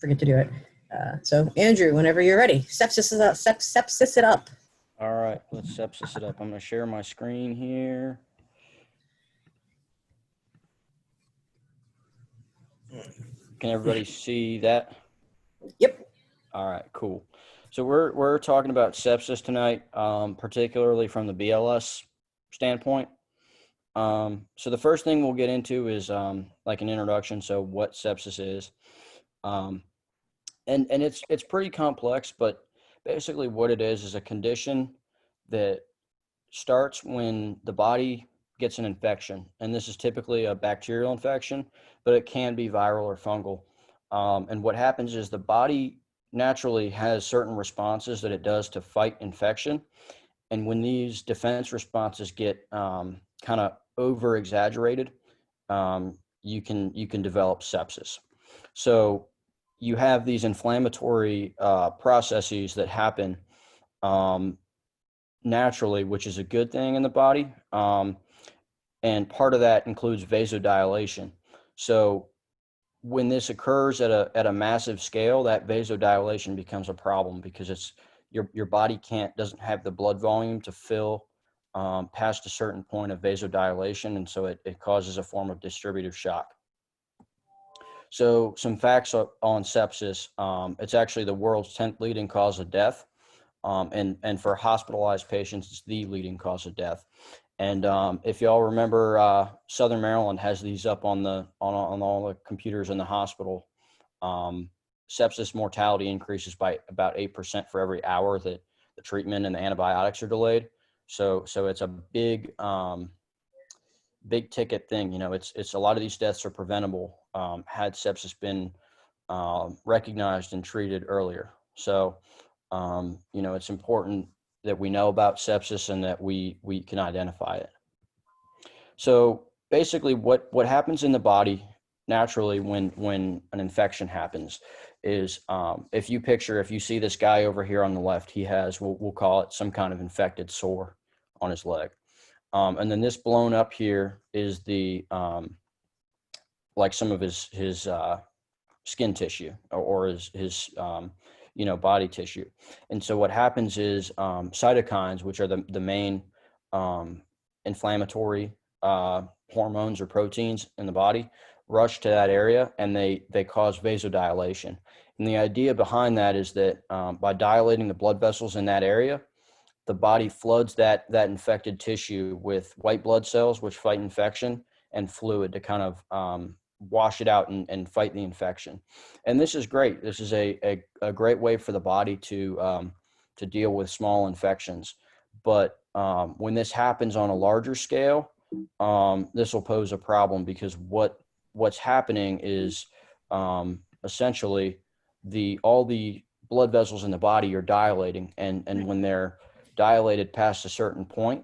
forget to do it. So Andrew, whenever you're ready, sepsis it up. All right, let's sepsis it up. I'm going to share my screen here. Can everybody see that? Yep. All right, cool. So we're talking about sepsis tonight, particularly from the BLS standpoint. So the first thing we'll get into is like an introduction. So what sepsis is, and it's pretty complex, but basically what it is a condition that starts when the body gets an infection, and this is typically a bacterial infection, but it can be viral or fungal. And what happens is the body naturally has certain responses that it does to fight infection, and when these defense responses get kind of over exaggerated, you can develop sepsis. So you have these inflammatory processes that happen naturally, which is a good thing in the body. And part of that includes vasodilation. So when this occurs at a massive scale, that vasodilation becomes a problem because it's your body doesn't have the blood volume to fill past a certain point of vasodilation, and so it causes a form of distributive shock. So some facts on sepsis: it's actually the world's 10th leading cause of death. And for hospitalized patients, it's the leading cause of death. And if y'all remember, Southern Maryland has these up on all the computers in the hospital. Sepsis mortality increases by about 8% for every hour that the treatment and the antibiotics are delayed. So it's a big ticket thing. It's a lot of these deaths are preventable had sepsis been recognized and treated earlier. So it's important that we know about sepsis and that we can identify it. So basically what happens in the body naturally when an infection happens is if you see this guy over here on the left, he has, we'll call it some kind of infected sore on his leg. And then this blown up here is the like some of his skin tissue or his body tissue. And so what happens is cytokines, which are the main inflammatory hormones or proteins in the body, rush to that area and they cause vasodilation. And the idea behind that is that by dilating the blood vessels in that area, the body floods that infected tissue with white blood cells, which fight infection, and fluid to kind of wash it out and fight the infection. And this is great. This is a great way for the body to deal with small infections. But when this happens on a larger scale, this will pose a problem because what's happening is essentially all the blood vessels in the body are dilating, and when they're dilated past a certain point,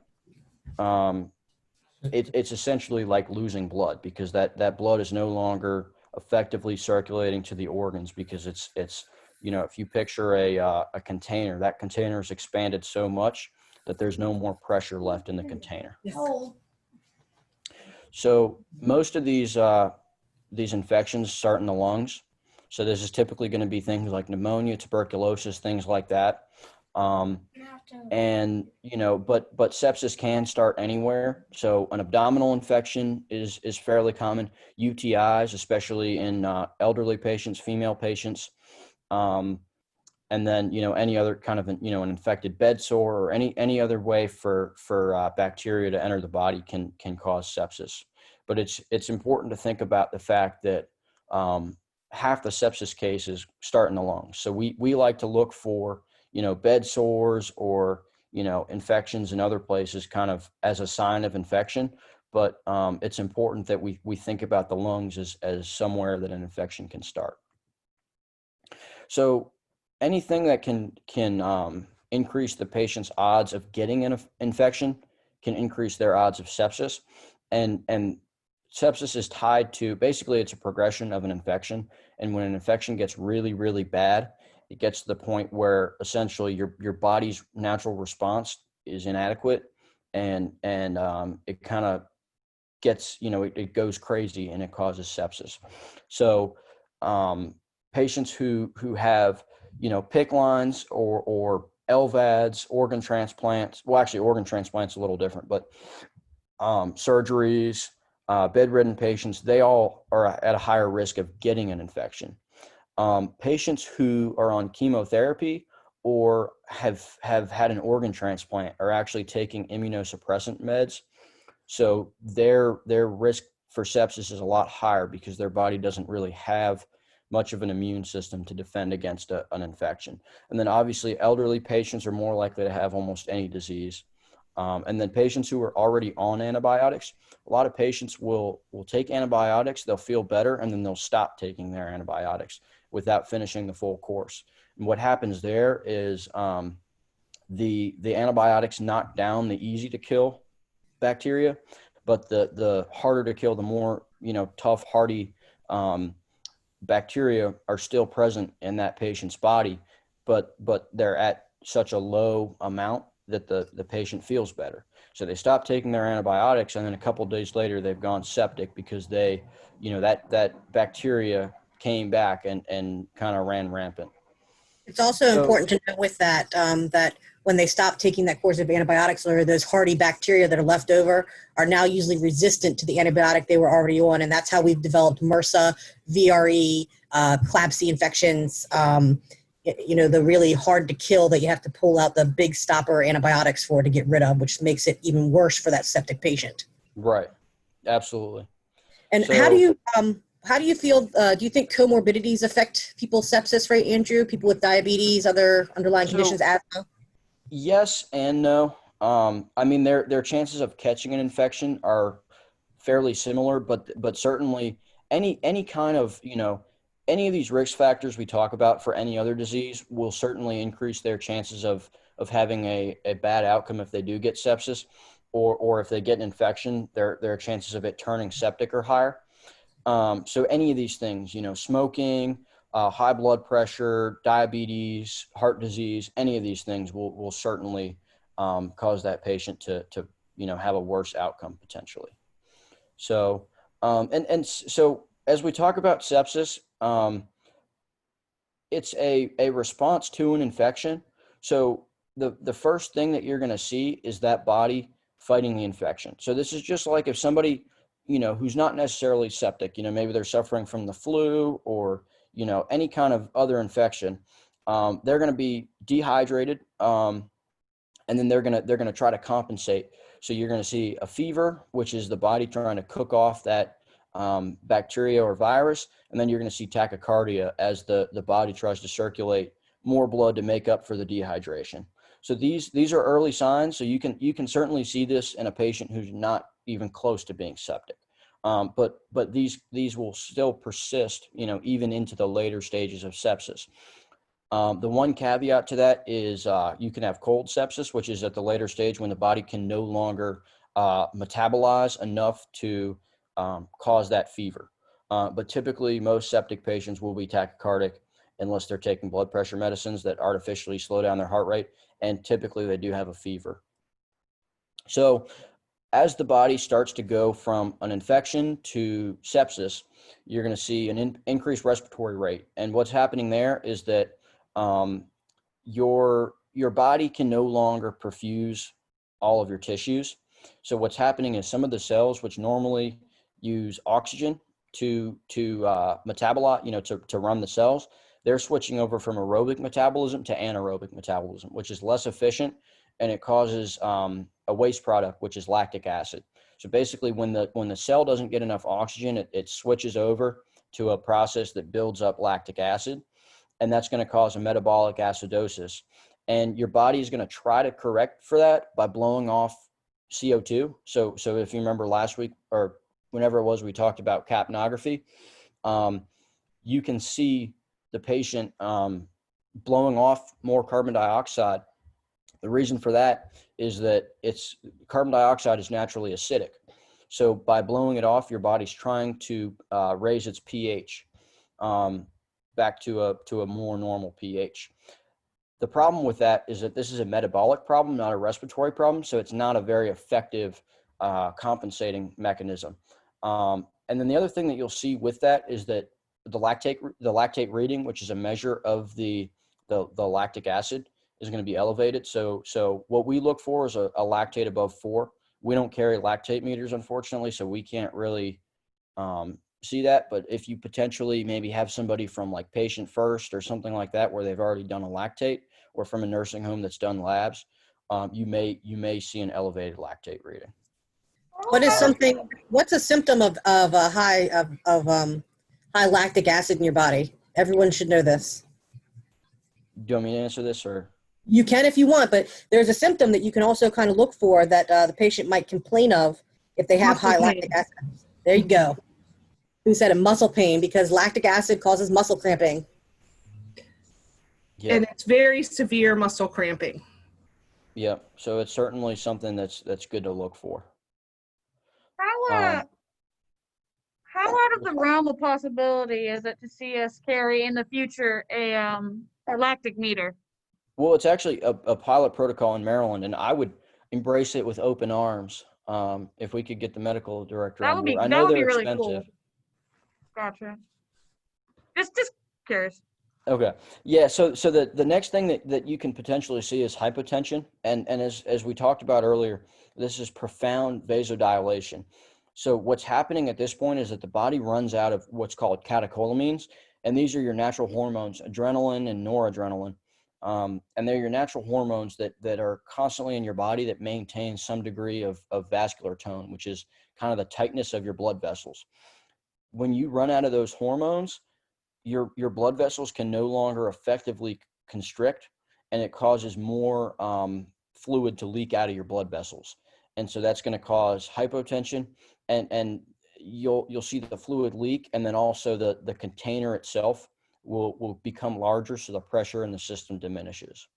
it's essentially like losing blood because that blood is no longer effectively circulating to the organs because it's if you picture a container, that container is expanded so much that there's no more pressure left in the container. So most of these infections start in the lungs. So this is typically going to be things like pneumonia, tuberculosis, things like that. And but sepsis can start anywhere. So an abdominal infection is fairly common. UTIs, especially in elderly patients, female patients, and then any other kind of an infected bed sore or any other way for bacteria to enter the body can cause sepsis. But it's important to think about the fact that half the sepsis cases start in the lungs. So we like to look for bed sores or, infections in other places kind of as a sign of infection. But it's important that we think about the lungs as somewhere that an infection can start. So anything that can increase the patient's odds of getting an infection can increase their odds of sepsis. And sepsis is tied to, basically it's a progression of an infection. And when an infection gets really, really bad, it gets to the point where essentially your body's natural response is inadequate, and it kind of gets, it goes crazy and it causes sepsis. So patients who have, PICC lines or LVADs, organ transplants. Well, actually, organ transplants a little different, but surgeries, bedridden patients, they all are at a higher risk of getting an infection. Patients who are on chemotherapy or have had an organ transplant are actually taking immunosuppressant meds. So their risk for sepsis is a lot higher because their body doesn't really have much of an immune system to defend against an infection. And then obviously elderly patients are more likely to have almost any disease. And then patients who are already on antibiotics, a lot of patients will take antibiotics, they'll feel better, and then they'll stop taking their antibiotics without finishing the full course. And what happens there is the antibiotics knock down the easy to kill bacteria, but the harder to kill, the more, tough, hardy bacteria are still present in that patient's body, but they're at such a low amount that the patient feels better. So they stop taking their antibiotics, and then a couple of days later they've gone septic because they, that bacteria came back and kind of ran rampant. It's also So important to know with that that when they stop taking that course of antibiotics, or those hardy bacteria that are left over are now usually resistant to the antibiotic they were already on, and that's how we've developed MRSA, VRE, CLABSI infections. The really hard to kill that you have to pull out the big stopper antibiotics for to get rid of, which makes it even worse for that septic patient. right, absolutely. And So how do you feel? Do you think comorbidities affect people's sepsis rate, Andrew? People with diabetes, other underlying conditions, so asthma? yes and no. I mean, their chances of catching an infection are fairly similar, but certainly any kind of, any of these risk factors we talk about for any other disease will certainly increase their chances of having a bad outcome if they do get sepsis, or if they get an infection, their chances of it turning septic are higher. So any of these things, smoking, high blood pressure, diabetes, heart disease, any of these things will certainly cause that patient to have a worse outcome potentially. So, so as we talk about sepsis, it's a response to an infection. So the first thing that you're going to see is that body fighting the infection. So this is just like if somebody, who's not necessarily septic, maybe they're suffering from the flu or, any kind of other infection, they're going to be dehydrated. And then they're going to try to compensate. So you're going to see a fever, which is the body trying to cook off that bacteria or virus, and then you're going to see tachycardia as the body tries to circulate more blood to make up for the dehydration. So these are early signs. So you can certainly see this in a patient who's not even close to being septic. But these will still persist, even into the later stages of sepsis. The one caveat to that is you can have cold sepsis, which is at the later stage when the body can no longer metabolize enough to cause that fever. But typically, most septic patients will be tachycardic unless they're taking blood pressure medicines that artificially slow down their heart rate, and typically they do have a fever. So as the body starts to go from an infection to sepsis, you're going to see an increased respiratory rate. And what's happening there is that your body can no longer perfuse all of your tissues. So what's happening is some of the cells, which normally use oxygen to metabolize, to run the cells, they're switching over from aerobic metabolism to anaerobic metabolism, which is less efficient, and it causes a waste product, which is lactic acid. So basically, when the cell doesn't get enough oxygen, it switches over to a process that builds up lactic acid, and that's going to cause a metabolic acidosis. And your body is going to try to correct for that by blowing off CO2. So if you remember last week or whenever it was we talked about capnography, you can see the patient blowing off more carbon dioxide. The reason for that is that carbon dioxide is naturally acidic. So by blowing it off, your body's trying to raise its pH back to a more normal pH. The problem with that is that this is a metabolic problem, not a respiratory problem. So it's not a very effective compensating mechanism. And then the other thing that you'll see with that is that lactate reading, which is a measure of the lactic acid, is going to be elevated. So what we look for is a lactate above 4. We don't carry lactate meters, unfortunately, so we can't really see that. But if you potentially maybe have somebody from like Patient First or something like that, where they've already done a lactate, or from a nursing home that's done labs, you may see an elevated lactate reading. What's a symptom of a high lactic acid in your body? Everyone should know this. Do you want me to answer this, or? You can if you want, but there's a symptom that you can also kind of look for that the patient might complain of if they have high lactic acid. There you go. Who said a muscle pain? Because lactic acid causes muscle cramping. Yep. And it's very severe muscle cramping. Yep. So it's certainly something that's good to look for. How out of the realm of possibility is it to see us carry in the future a lactic meter? Well, it's actually a pilot protocol in Maryland, and I would embrace it with open arms if we could get the medical director on board. I know they're really expensive. cool. Gotcha. Just curious. Okay. Yeah. So the next thing that you can potentially see is hypotension, and as we talked about earlier, this is profound vasodilation. So what's happening at this point is that the body runs out of what's called catecholamines, and these are your natural hormones, adrenaline and noradrenaline. And they're your natural hormones that are constantly in your body that maintain some degree of vascular tone, which is kind of the tightness of your blood vessels. When you run out of those hormones, your blood vessels can no longer effectively constrict, and it causes more fluid to leak out of your blood vessels. And so that's going to cause hypotension, and you'll see the fluid leak, and then also the container itself will become larger, so the pressure in the system diminishes.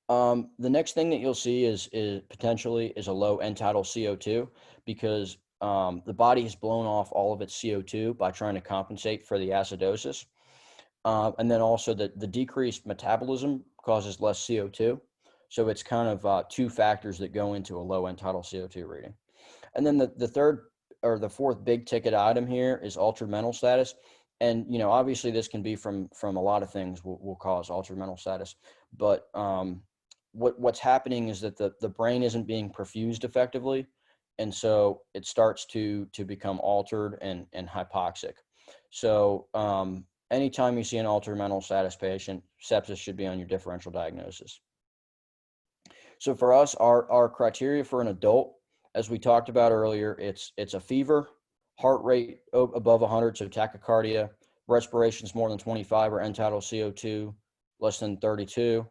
The next thing that you'll see is potentially a low end-tidal CO2, because the body has blown off all of its CO2 by trying to compensate for the acidosis. And then also the decreased metabolism causes less CO2. So it's kind of two factors that go into a low end-tidal CO2 reading. And then the third or the fourth big ticket item here is altered mental status. And, obviously this can be from a lot of things will cause altered mental status. But what's happening is that the brain isn't being perfused effectively. And so it starts to become altered and hypoxic. So anytime you see an altered mental status patient, sepsis should be on your differential diagnosis. So for us, our criteria for an adult, as we talked about earlier, it's a fever, heart rate above 100, so tachycardia, respirations more than 25 or end-tidal CO2 less than 32,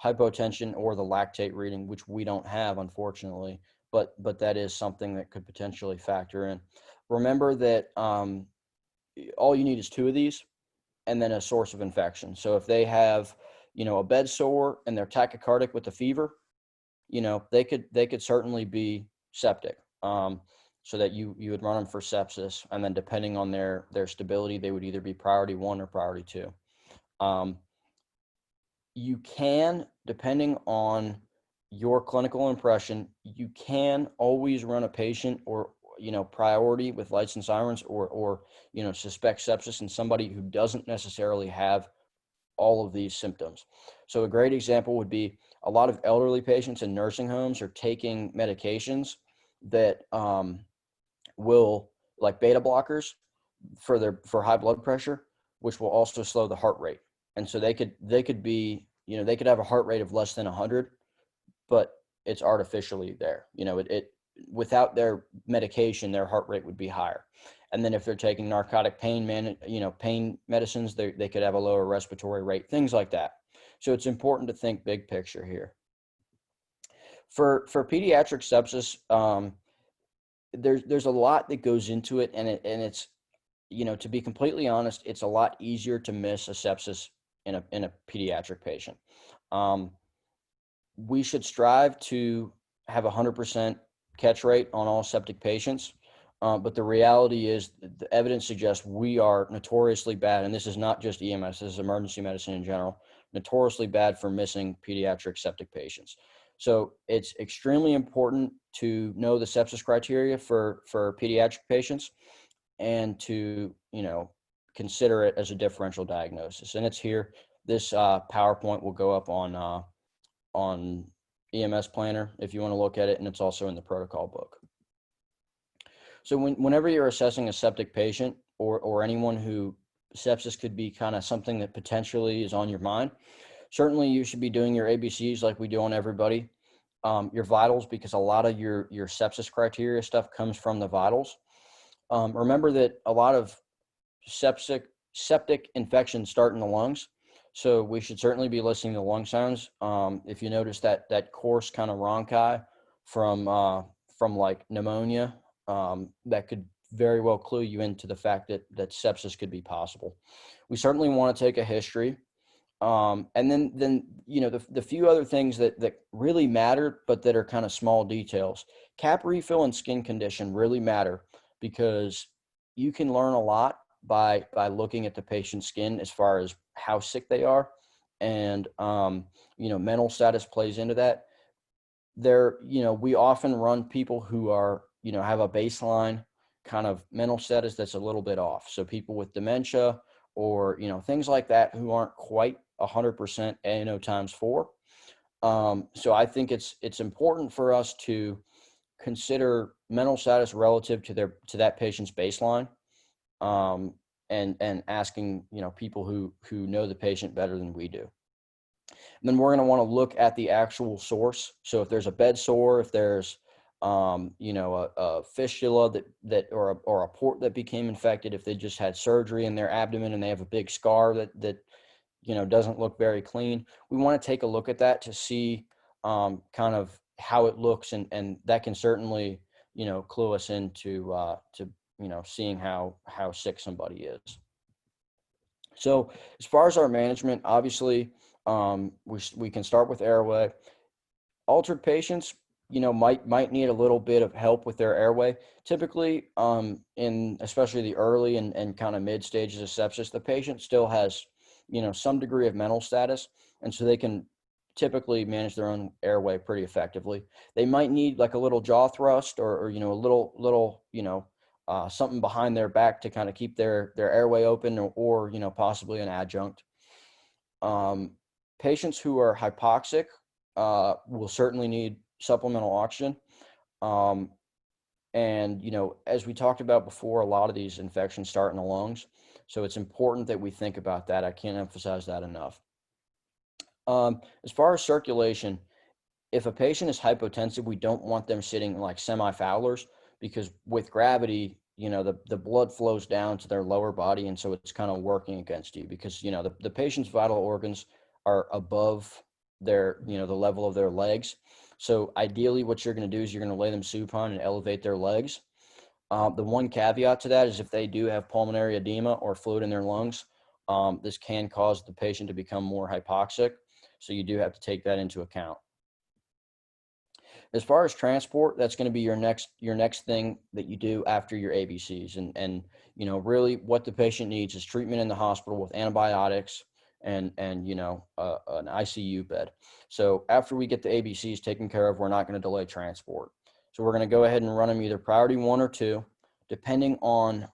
hypotension or the lactate reading, which we don't have, unfortunately, but that is something that could potentially factor in. Remember that all you need is 2 of these and then a source of infection. So if they have, a bed sore and they're tachycardic with a fever, they could certainly be septic. So that you would run them for sepsis, and then depending on their stability, they would either be priority 1 or priority 2. You can, depending on your clinical impression, you can always run a patient or priority with lights and sirens or suspect sepsis in somebody who doesn't necessarily have all of these symptoms. So a great example would be a lot of elderly patients in nursing homes are taking medications that will, like beta blockers for high blood pressure, which will also slow the heart rate. And so they could be, they could have a heart rate of less than 100, but it's artificially there. Without their medication, their heart rate would be higher. And then if they're taking narcotic pain medicines, they could have a lower respiratory rate, things like that. So it's important to think big picture here. For pediatric sepsis, there's a lot that goes into it, and it's, to be completely honest, it's a lot easier to miss a sepsis in a pediatric patient. We should strive to have 100% catch rate on all septic patients. But the reality is the evidence suggests we are notoriously bad, and this is not just EMS, this is emergency medicine in general, notoriously bad for missing pediatric septic patients. So it's extremely important to know the sepsis criteria for pediatric patients, and to, consider it as a differential diagnosis. And it's here. This PowerPoint will go up on EMS Planner if you want to look at it, and it's also in the protocol book. So whenever you're assessing a septic patient or anyone who sepsis could be kind of something that potentially is on your mind, certainly you should be doing your ABCs like we do on everybody. Your vitals, because a lot of your sepsis criteria stuff comes from the vitals. Remember that a lot of septic infections start in the lungs. So we should certainly be listening to lung sounds. If you notice that coarse kind of rhonchi from like pneumonia, that could very well clue you into the fact that sepsis could be possible. We certainly want to take a history. And then the few other things that really matter, but that are kind of small details. Cap refill and skin condition really matter, because you can learn a lot by looking at the patient's skin as far as how sick they are, and mental status plays into that. We often run people who are have a baseline kind of mental status that's a little bit off. So people with dementia or things like that who aren't quite 100% ANO times 4. So I think it's important for us to consider mental status relative to that patient's baseline, and asking people who know the patient better than we do. And then we're going to want to look at the actual source. So if there's a bed sore, if there's a fistula that or a port that became infected, if they just had surgery in their abdomen and they have a big scar that doesn't look very clean, we want to take a look at that to see kind of how it looks, and that can certainly clue us into seeing how sick somebody is. So as far as our management, obviously we can start with airway. Altered patients might need a little bit of help with their airway. Typically, in especially the early and kind of mid stages of sepsis, the patient still has some degree of mental status, and so they can typically manage their own airway pretty effectively. They might need like a little jaw thrust or a little something behind their back to kind of keep their airway open, or possibly an adjunct. Patients who are hypoxic will certainly need supplemental oxygen. And as we talked about before, a lot of these infections start in the lungs. So it's important that we think about that. I can't emphasize that enough. As far as circulation, if a patient is hypotensive, we don't want them sitting like semi-Fowlers, because with gravity, the blood flows down to their lower body. And so it's kind of working against you, because, the patient's vital organs are above their, the level of their legs. So ideally what you're going to do is you're going to lay them supine and elevate their legs. The one caveat to that is if they do have pulmonary edema or fluid in their lungs, this can cause the patient to become more hypoxic. So you do have to take that into account. As far as transport, that's going to be your next thing that you do after your ABCs. And really what the patient needs is treatment in the hospital with antibiotics and an ICU bed. So after we get the ABCs taken care of, we're not going to delay transport. So we're going to go ahead and run them either priority 1 or 2, depending on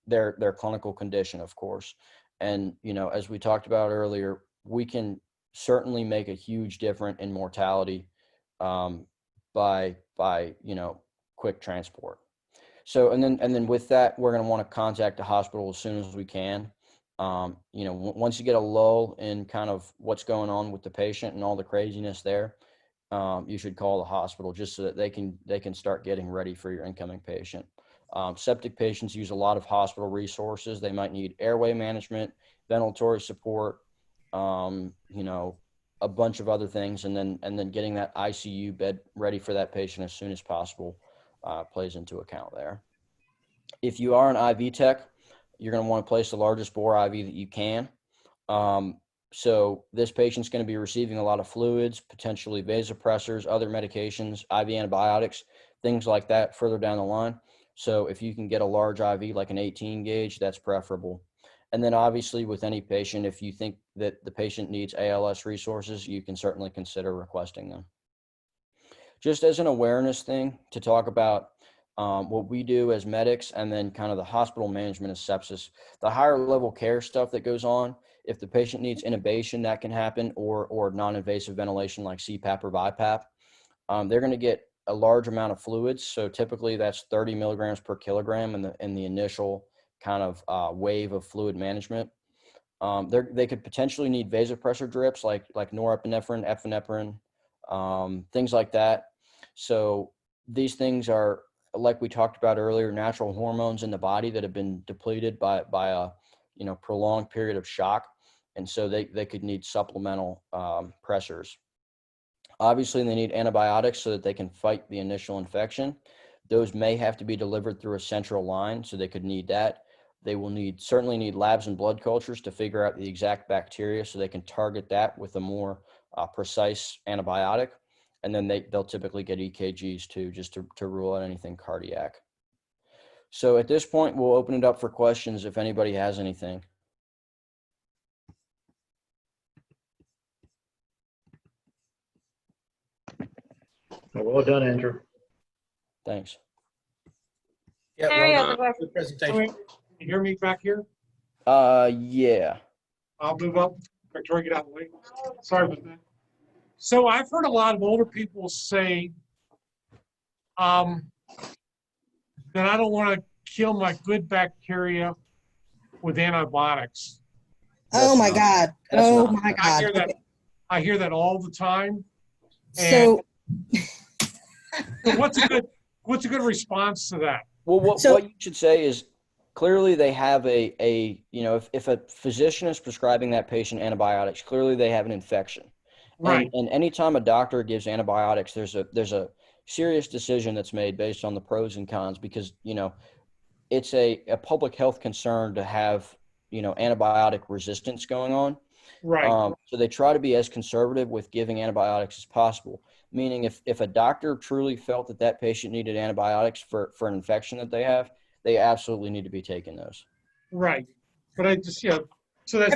their clinical condition, of course. And, as we talked about earlier, we can certainly make a huge difference in mortality by quick transport. So, and then with that, we're going to want to contact the hospital as soon as we can. Once you get a lull in kind of what's going on with the patient and all the craziness there, you should call the hospital just so that they can start getting ready for your incoming patient. Septic patients use a lot of hospital resources. They might need airway management, ventilatory support, a bunch of other things, and then getting that ICU bed ready for that patient as soon as possible plays into account there. If you are an IV tech, you're going to want to place the largest bore IV that you can. So this patient's going to be receiving a lot of fluids, potentially vasopressors, other medications, IV antibiotics, things like that further down the line. So if you can get a large IV like an 18 gauge, that's preferable. And then obviously with any patient, if you think that the patient needs ALS resources, you can certainly consider requesting them. Just as an awareness thing to talk about, what we do as medics, and then kind of the hospital management of sepsis. The higher level care stuff that goes on, if the patient needs intubation, that can happen, or non-invasive ventilation like CPAP or BiPAP. They're going to get a large amount of fluids. So typically that's 30 milligrams per kilogram in the initial kind of wave of fluid management. They could potentially need vasopressor drips like norepinephrine, epinephrine, things like that. So these things are, like we talked about earlier, natural hormones in the body that have been depleted by a prolonged period of shock, and so they could need supplemental pressors. Obviously, they need antibiotics so that they can fight the initial infection. Those may have to be delivered through a central line, so they could need that. They will certainly need labs and blood cultures to figure out the exact bacteria so they can target that with a more precise antibiotic. And then they'll typically get EKGs too, just to rule out anything cardiac. So at this point, we'll open it up for questions if anybody has anything. Well done, Andrew. Thanks. Yeah, Harry well has a done. question. Good presentation. Can you hear me back here? Yeah. I'll move up. Victoria, get out of the way. Sorry about that. So I've heard a lot of older people say that I don't want to kill my good bacteria with antibiotics. Oh my God. Oh my I hear God. that. I hear that all the time. So, So what's a good response to that? Well, what So- you should say is clearly they have if a physician is prescribing that patient antibiotics, clearly they have an infection. Right. And anytime a doctor gives antibiotics, there's a serious decision that's made based on the pros and cons, because, it's a public health concern to have, antibiotic resistance going on. Right. So they try to be as conservative with giving antibiotics as possible, meaning if a doctor truly felt that patient needed antibiotics for an infection that they have, they absolutely need to be taking those. Right. But I just, so that's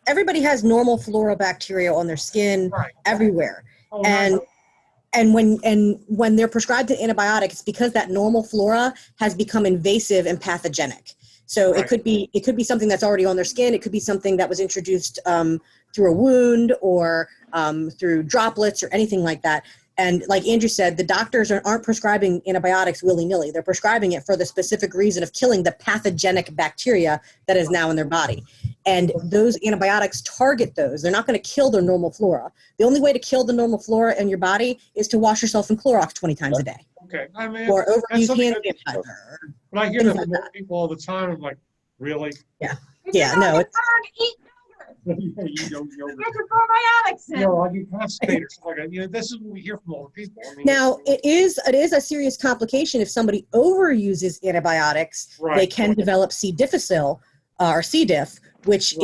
everybody has normal flora bacteria on their skin, Right. everywhere. Oh, And nice. when they're prescribed an antibiotic, it's because that normal flora has become invasive and pathogenic. So Right. it could be something that's already on their skin. It could be something that was introduced through a wound or through droplets or anything like that. And like Andrew said, the doctors aren't prescribing antibiotics willy-nilly. They're prescribing it for the specific reason of killing the pathogenic bacteria that is now in their body. And those antibiotics target those. They're not going to kill their normal flora. The only way to kill the normal flora in your body is to wash yourself in Clorox 20 times a day. Okay. I mean, Or that's overuse something hand that- sanitizer. when I hear things that like from that. people all the time, I'm like, really? Yeah, no, it's, Eat You get your probiotics in. know, I get constipated. Like, this is what we hear from older people. I mean, now it is a serious complication if somebody overuses antibiotics. Right. They can develop C. difficile or C. diff, which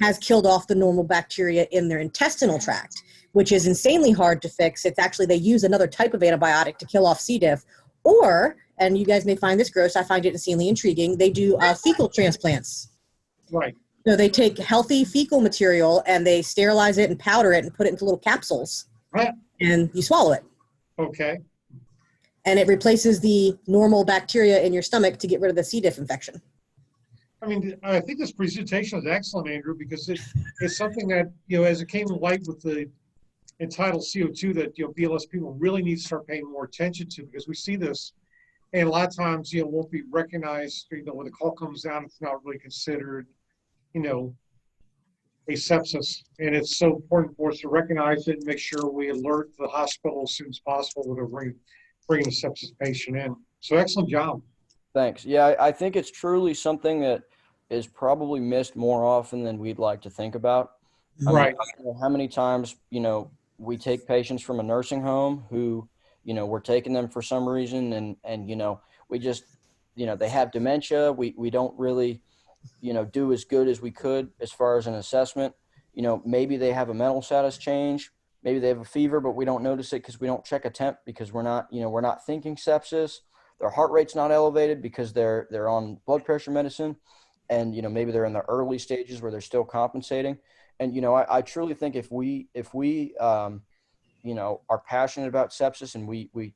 has killed off the normal bacteria in their intestinal tract, which is insanely hard to fix. It's actually, they use another type of antibiotic to kill off C. diff, or, and you guys may find this gross, I find it insanely intriguing, they do fecal transplants. Right. So they take healthy fecal material and they sterilize it and powder it and put it into little capsules, Right. and you swallow it. Okay. And it replaces the normal bacteria in your stomach to get rid of the C. diff infection. I mean, I think this presentation is excellent, Andrew, because it's something that, as it came to light with the entitled CO2 that, BLS people really need to start paying more attention to, because we see this, and a lot of times, won't be recognized, when the call comes down, it's not really considered, a sepsis. And it's so important for us to recognize it and make sure we alert the hospital as soon as possible when they're bringing a sepsis patient in. So excellent job. Thanks. Yeah, I think it's truly something that is probably missed more often than we'd like to think about. Right. I mean, how many times, we take patients from a nursing home who, we're taking them for some reason and we just, they have dementia. We don't really, do as good as we could as far as an assessment. Maybe they have a mental status change. Maybe they have a fever, but we don't notice it because we don't check a temp because we're not thinking sepsis. Their heart rate's not elevated because they're on blood pressure medicine. And, maybe they're in the early stages where they're still compensating. And, I truly think if we are passionate about sepsis and we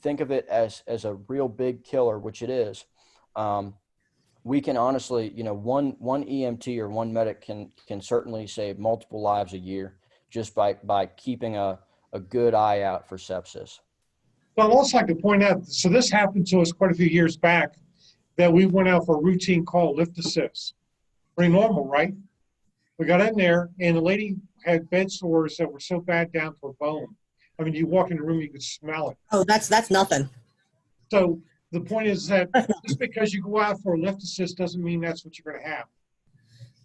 think of it as a real big killer, which it is, we can honestly, one EMT or one medic can certainly save multiple lives a year just by keeping a good eye out for sepsis. But I'd also like to point out, so this happened to us quite a few years back, that we went out for a routine call, lift assist. Pretty normal, right? We got in there, and the lady had bed sores that were so bad down to her bone. I mean, you walk in the room, you could smell it. Oh, that's nothing. So the point is that just because you go out for a lift assist doesn't mean that's what you're going to have.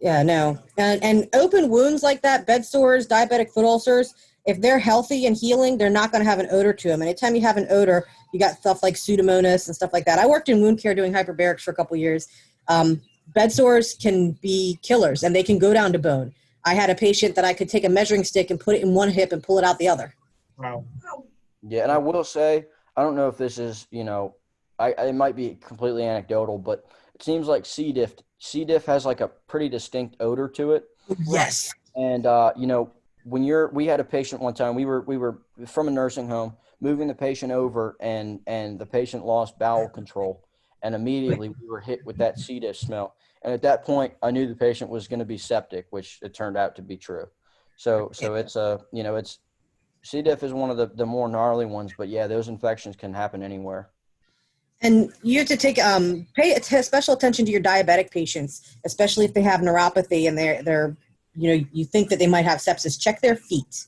Yeah, no. And open wounds like that, bed sores, diabetic foot ulcers, if they're healthy and healing, they're not going to have an odor to them. Anytime you have an odor, you got stuff like Pseudomonas and stuff like that. I worked in wound care doing hyperbarics for a couple years. Bed sores can be killers, and they can go down to bone. I had a patient that I could take a measuring stick and put it in one hip and pull it out the other. Wow. Yeah, and I will say, I don't know if this is, it might be completely anecdotal, but it seems like C. diff has like a pretty distinct odor to it. Yes. And we had a patient one time, we were from a nursing home, moving the patient over, and the patient lost bowel control, and immediately we were hit with that C. diff smell. And at that point, I knew the patient was going to be septic, which it turned out to be true. So it's C. diff is one of the more gnarly ones, but yeah, those infections can happen anywhere. And you have to pay special attention to your diabetic patients, especially if they have neuropathy and they're you think that they might have sepsis. Check their feet,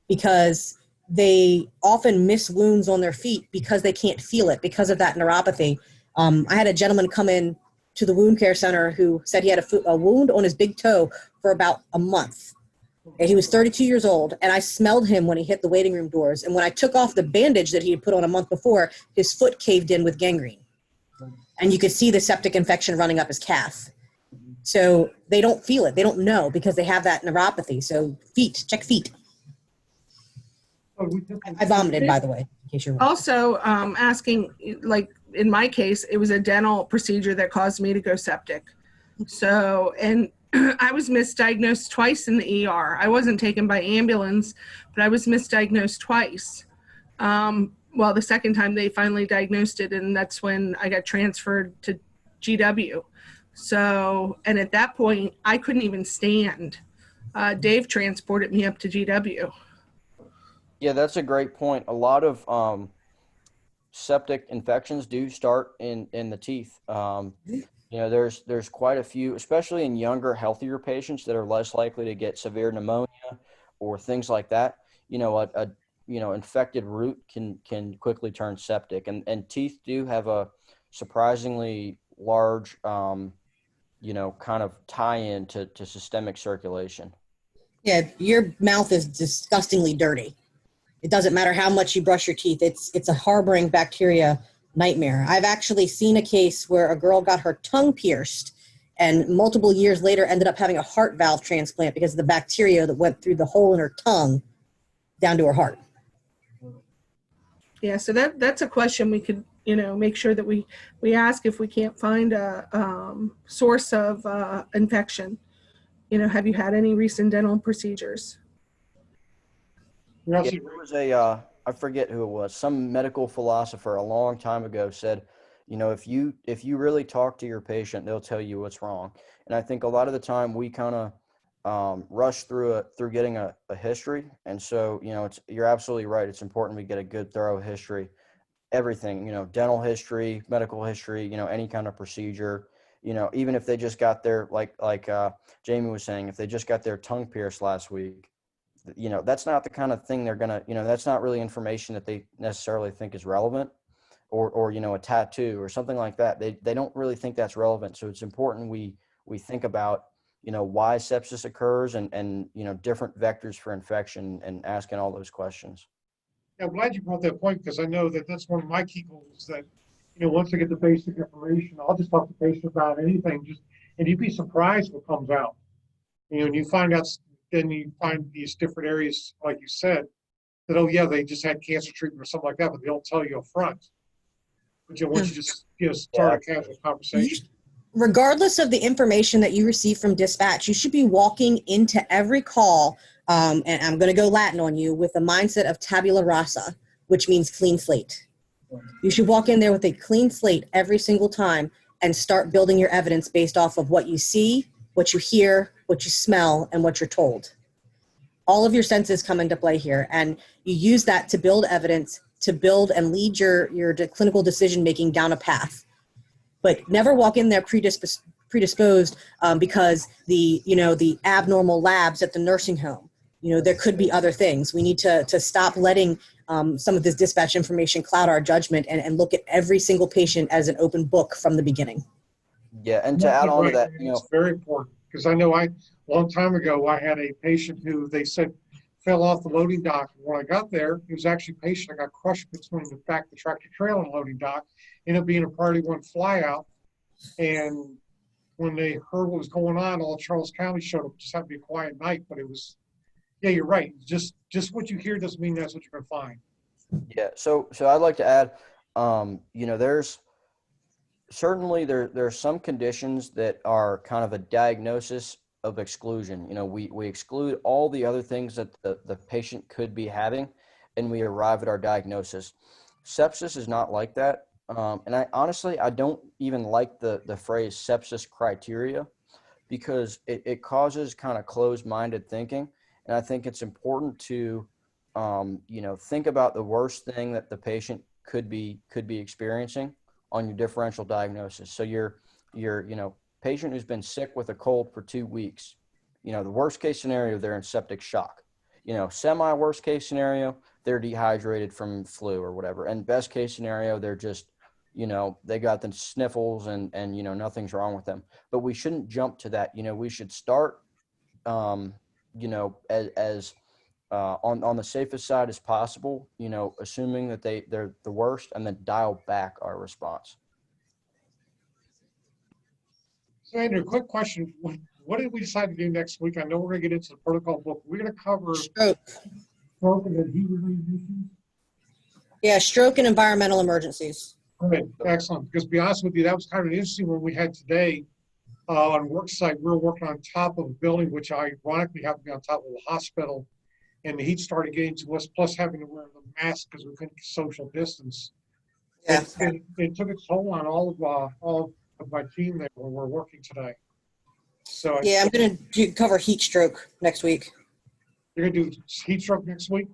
because they often miss wounds on their feet because they can't feel it because of that neuropathy. I had a gentleman come in to the wound care center who said he had a wound on his big toe for about a month. And he was 32 years old, and I smelled him when he hit the waiting room doors. And when I took off the bandage that he had put on a month before, his foot caved in with gangrene. And you could see the septic infection running up his calf. So they don't feel it. They don't know because they have that neuropathy. So check feet. I vomited, by the way, in case you're wondering. Also, asking, like in my case, it was a dental procedure that caused me to go septic. So, and I was misdiagnosed twice in the ER. I wasn't taken by ambulance, but I was misdiagnosed twice. Well, the second time they finally diagnosed it, and that's when I got transferred to GW. So, and at that point, I couldn't even stand. Dave transported me up to GW. Yeah, that's a great point. A lot of septic infections do start in the teeth. There's quite a few, especially in younger, healthier patients that are less likely to get severe pneumonia or things like that. Infected root can quickly turn septic, and teeth do have a surprisingly large, kind of tie-in to systemic circulation. Yeah, your mouth is disgustingly dirty. It doesn't matter how much you brush your teeth. It's a harboring bacteria nightmare. I've actually seen a case where a girl got her tongue pierced and multiple years later ended up having a heart valve transplant because of the bacteria that went through the hole in her tongue down to her heart. Yeah, so that's a question we could, make sure that we ask if we can't find a source of infection. Have you had any recent dental procedures? Yeah, there was I forget who it was, some medical philosopher a long time ago said, if you really talk to your patient, they'll tell you what's wrong. And I think a lot of the time we kind of rush through getting a history. And so, you're absolutely right. It's important we get a good, thorough history, everything, dental history, medical history, any kind of procedure, even if they just got their, like Jamie was saying, if they just got their tongue pierced last week, that's not the kind of thing they're going to, that's not really information that they necessarily think is relevant, or a tattoo or something like that. They don't really think that's relevant. So it's important we think about, why sepsis occurs and different vectors for infection, and asking all those questions. Yeah, I'm glad you brought that point, because I know that that's one of my key goals, that, once I get the basic information, I'll just talk to the patient about anything, and you'd be surprised what comes out. And you find out, then you find these different areas, like you said, that, oh yeah, they just had cancer treatment or something like that, but they don't tell you up front. But once you just start a casual conversation. Regardless of the information that you receive from dispatch, you should be walking into every call, and I'm going to go Latin on you, with the mindset of tabula rasa, which means clean slate. You should walk in there with a clean slate every single time and start building your evidence based off of what you see, what you hear, what you smell, and what you're told. All of your senses come into play here, and you use that to build evidence, to build and lead your clinical decision making down a path. But never walk in there predisposed because the abnormal labs at the nursing home. There could be other things. We need to stop letting some of this dispatch information cloud our judgment and look at every single patient as an open book from the beginning. Yeah, and to add on to that, it's very important because I know a long time ago I had a patient who they said fell off the loading dock. When I got there, it was actually a patient that got crushed between the back of the tractor trailer and loading dock. Ended up being a priority 1 flyout, and when they heard what was going on, all of Charles County showed up. Just had to be a quiet night, but it was. Yeah, you're right. Just what you hear doesn't mean that's what you're going to find. Yeah. So I'd like to add, there's certainly there's some conditions that are kind of a diagnosis of exclusion. We exclude all the other things that the patient could be having, and we arrive at our diagnosis. Sepsis is not like that. And I don't even like the phrase sepsis criteria because it causes kind of closed-minded thinking. And I think it's important to, think about the worst thing that the patient could be experiencing on your differential diagnosis. So your patient who's been sick with a cold for 2 weeks, the worst case scenario, they're in septic shock. Semi worst case scenario, they're dehydrated from flu or whatever. And best case scenario, they're just, they got the sniffles and nothing's wrong with them. But we shouldn't jump to that. We should start, as on the safest side as possible, assuming that they're the worst, and then dial back our response. So, Andrew, quick question. What did we decide to do next week? I know we're going to get into the protocol book. We're going to cover Stroke. stroke and heat-related issues. Yeah, stroke and environmental emergencies. Good, excellent. Because to be honest with you, that was kind of an interesting one we had today on work site. We were working on top of a building, which ironically happened to be on top of a hospital. And the heat started getting to us, plus having to wear the mask because we couldn't social distance. Yeah. It took a toll on all of my team that were working today. So Yeah, I'm going to cover heat stroke next week. You're going to do heat stroke next week?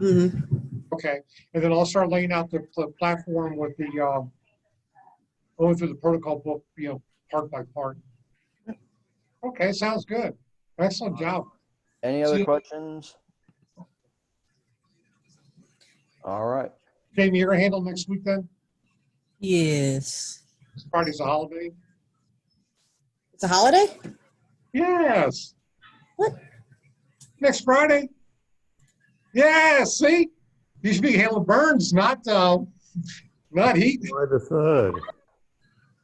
Mm-hmm. Okay. And then I'll start laying out the platform with the going through the protocol book, part by part. Okay, sounds good. Excellent job. Any other questions? All right. Jamie, you're going to handle next week then? Yes. Friday's a holiday? It's a holiday? Yes. What? Next Friday? Yeah, see? You should be handling burns, not heat. By the third.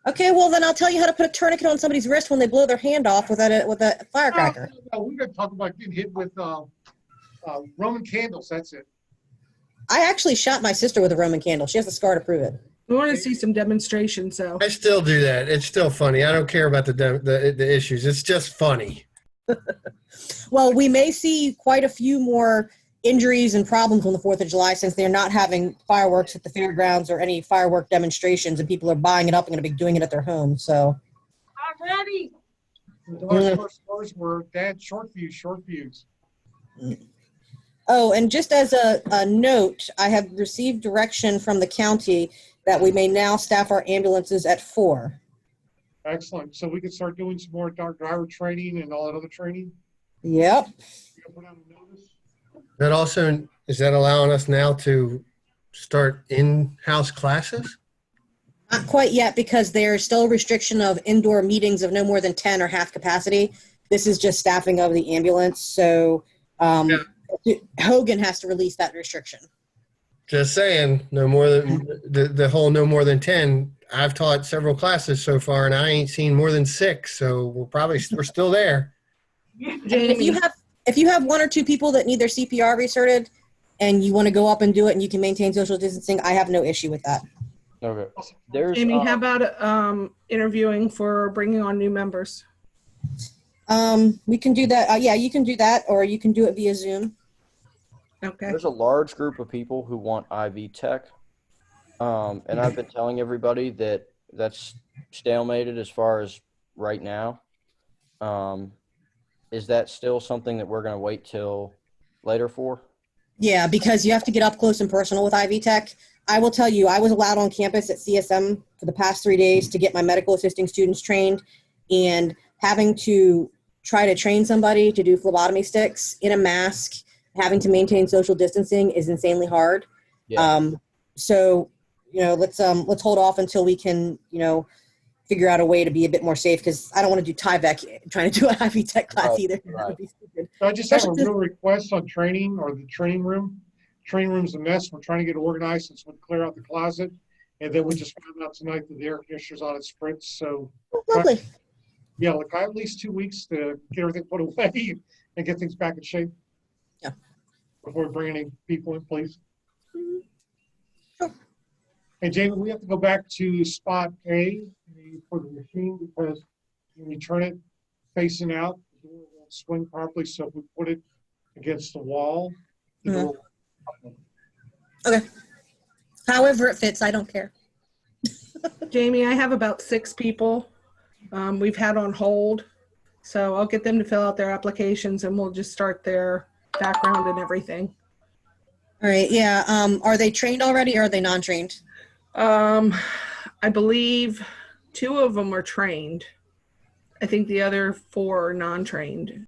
Okay, well then I'll tell you how to put a tourniquet on somebody's wrist when they blow their hand off with a firecracker. No, we're going to talk about getting hit with Roman candles. That's it. I actually shot my sister with a Roman candle. She has a scar to prove it. We want to see some demonstrations, so. I still do that. It's still funny. I don't care about the issues. It's just funny. Well, we may see quite a few more injuries and problems on the 4th of July since they're not having fireworks at the fairgrounds or any firework demonstrations, and people are buying it up and going to be doing it at their home. So. I'm ready. The first words were, Dad, short fuse. Oh, and just as a note, I have received direction from the county that we may now staff our ambulances at 4. Excellent. So we can start doing some more driver training and all that other training? Yep. You gonna put out a notice? That also, is that allowing us now to start in-house classes? Not quite yet because there's still a restriction of indoor meetings of no more than 10 or half capacity. This is just staffing of the ambulance. So Hogan has to release that restriction. Just saying, no more than the whole no more than 10. I've taught several classes so far, and I ain't seen more than 6. So we're still there. Jamie. If you have 1 or 2 people that need their CPR restarted, and you want to go up and do it, and you can maintain social distancing, I have no issue with that. Okay. Jamie, how about interviewing for bringing on new members? We can do that. Yeah, you can do that, or you can do it via Zoom. Okay. There's a large group of people who want IV tech. And I've been telling everybody that that's stalemated as far as right now. Is that still something that we're going to wait till later for? Yeah, because you have to get up close and personal with IV Tech. I will tell you, I was allowed on campus at CSM for the past 3 days to get my medical assisting students trained, and having to try to train somebody to do phlebotomy sticks in a mask, having to maintain social distancing is insanely hard. Yeah. So, let's hold off until we can, figure out a way to be a bit more safe, because I don't want to do Tyvek trying to do an IV Tech class Right, either. That right. would be stupid. So I just have a Especially real request on training or the training room. Training room's a mess. We're trying to get organized since we clear out the closet. And then we just found out tonight that the air conditioner's on its fritz. So Lovely. yeah, like I have at least 2 weeks to get everything put away and get things back in shape. Yeah. Before we bring any people in, please. Sure. And Jamie, we have to go back to spot A for the machine, because when you turn it facing out, the door won't swing properly. So if we put it against the wall, the door will. Okay. However it fits, I don't care. Jamie, I have about 6 people we've had on hold. So I'll get them to fill out their applications and we'll just start their background and everything. All right. Yeah. Are they trained already, or are they non-trained? I believe 2 of them are trained. I think the other 4 are non-trained.